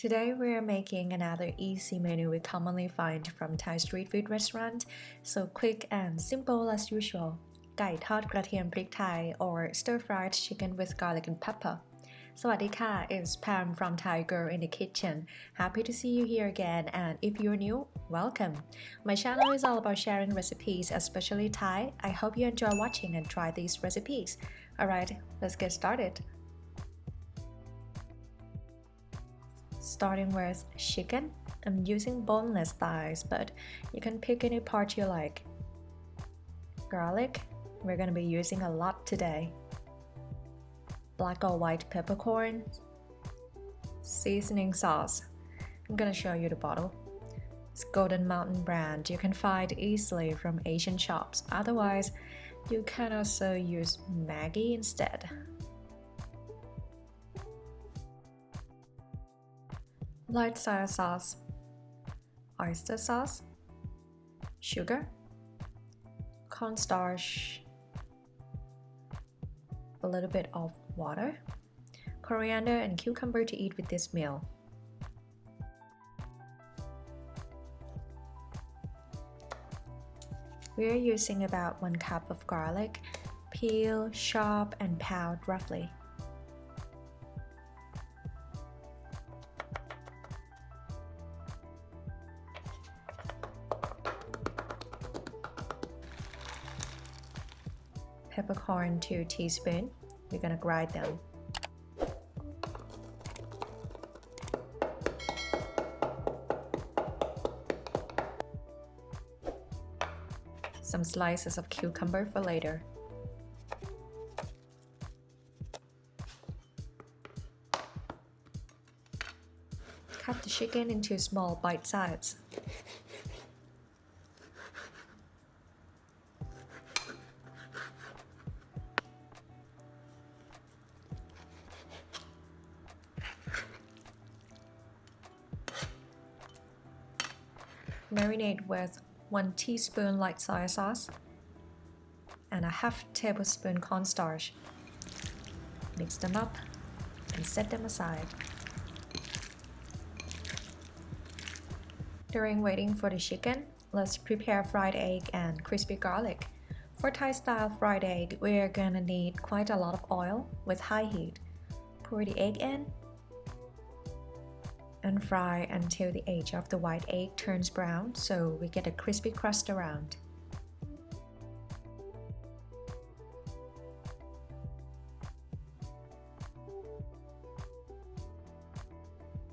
Today we're making another easy menu we commonly find from Thai street food restaurant, so quick and simple as usual. ไก่ทอดกระเทียมพริกไทย or stir-fried chicken with garlic and pepper. สวัสดีค่ะ it's Pam from Thai Girl in the Kitchen. Happy to see you here again, and if you're new, welcome. My channel is all about sharing recipes, especially Thai. I hope you enjoy watching and try these recipes. Alright, let's get started. Starting with chicken, I'm using boneless thighs, but you can pick any part you like. Garlic, we're going to be using a lot today. Black or white peppercorn. Seasoning sauce, I'm going to show you the bottle. It's Golden Mountain brand, you can find easily from Asian shops. Otherwise, you can also use Maggi instead. Light soy sauce, oyster sauce, sugar, cornstarch, a little bit of water, coriander and cucumber to eat with this meal. We're using about 1 cup of garlic, peel, chop and pound roughly. Peppercorn 2 teaspoons. We're gonna grind them. Some slices of cucumber for later. Cut the chicken into small bite sizes. Marinate with 1 teaspoon light soy sauce and a half tablespoon cornstarch. Mix them up and set them aside. During waiting for the chicken, let's prepare fried egg and crispy garlic. For Thai style fried egg, we're gonna need quite a lot of oil with high heat. Pour the egg in and fry until the edge of the white egg turns brown so we get a crispy crust around.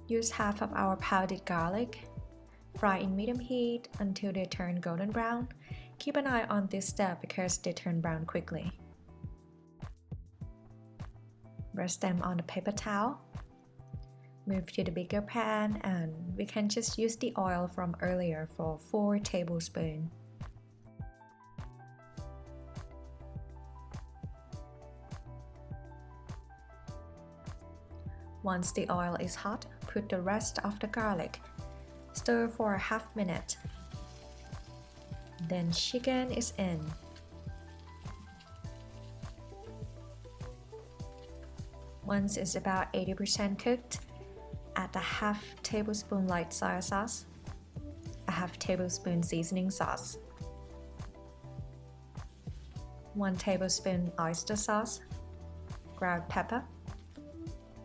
Use half of our powdered garlic. Fry in medium heat until they turn golden brown. Keep an eye on this step because they turn brown quickly. Rest them on a paper towel. Move to the bigger pan and we can just use the oil from earlier for 4 tablespoons. Once the oil is hot, put the rest of the garlic. Stir for a half minute. Then chicken is in. Once it's about 80% cooked, add a half tablespoon light soy sauce, a half tablespoon seasoning sauce, 1 tablespoon oyster sauce, ground pepper,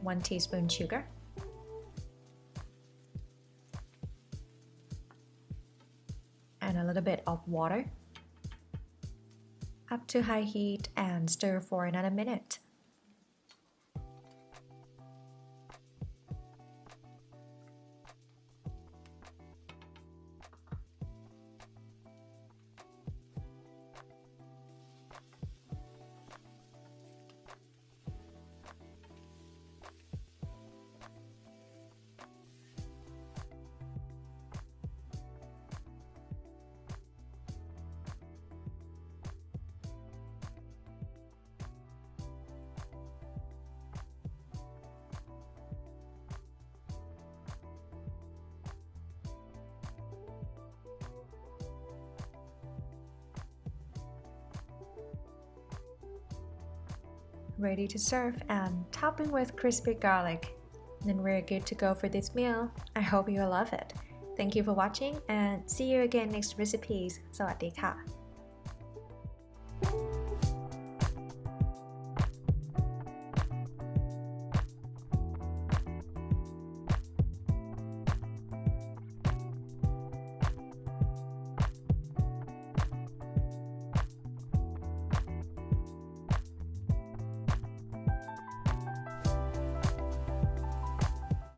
1 teaspoon sugar, and a little bit of water. Up to high heat and stir for another minute. Ready to serve and topping with crispy garlic. then we're good to go for this meal. I hope you'll love it. Thank you for watching and see you again next recipes สวัสดีค่ะ